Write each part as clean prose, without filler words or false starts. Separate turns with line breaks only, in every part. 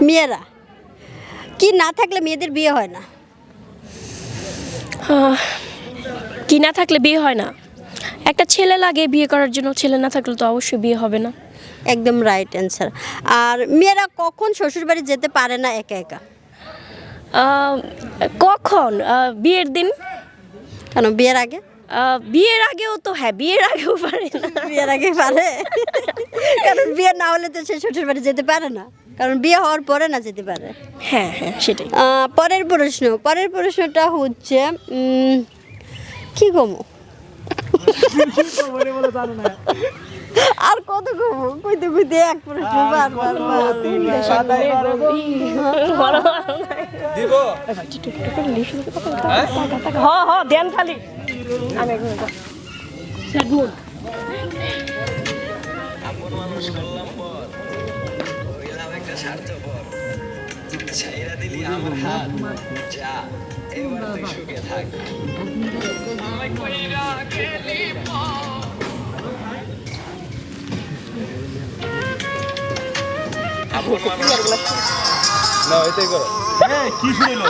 মেয়েরা কি না থাকলে মেয়েদের বিয়ে হয় না?
কি না থাকলে বিয়ে হয় না? একটা ছেলে লাগে বিয়ে করার জন্য, ছেলে না থাকলে তো অবশ্যই বিয়ে হবে না।
একদম রাইট অ্যান্সার। আর মেয়েরা কখন শ্বশুরবাড়ি যেতে পারে না একা একা?
কখন? বিয়ের দিন।
কেন, বিয়ের আগে?
বিয়ের আগেও তো, হ্যাঁ বিয়ের আগেও পারে না।
বিয়ের আগে পারে, কারণ বিয়ে না হলে তো সে শ্বশুরবাড়ি যেতে পারে না, কারণ বিয়ে হওয়ার পরে না যেতে পারে।
হ্যাঁ হ্যাঁ সেটাই।
পরের প্রশ্নটা হচ্ছে কি গমো আর কত গমো কইতে কইতে এক প্রশ্ন বারবার
দিব
হ্যাঁ দেন খালি আমি
আপন মানুষ করলাম পর হইলাম একটা স্বার্থপর ছাইরা দিলি আমার হাত যা এবার তুই সুখে থাক আমায় কইরা গেলি আপন মানুষ
না এটাই করো কি শুনিল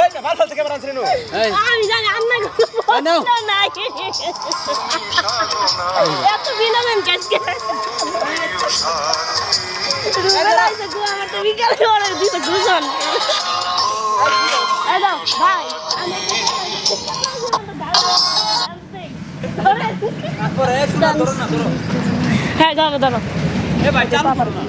এই না ভালো থেকে ক্যামেরা আনছিলেন
আমি জানি আন্না না এত বিনামেন কাজকে আমার তো বিকালে অর্ডার দিতে ঘুষণ দাও ভাই হ্যাঁ ধরো ধরো
এ ভাই চালু করো না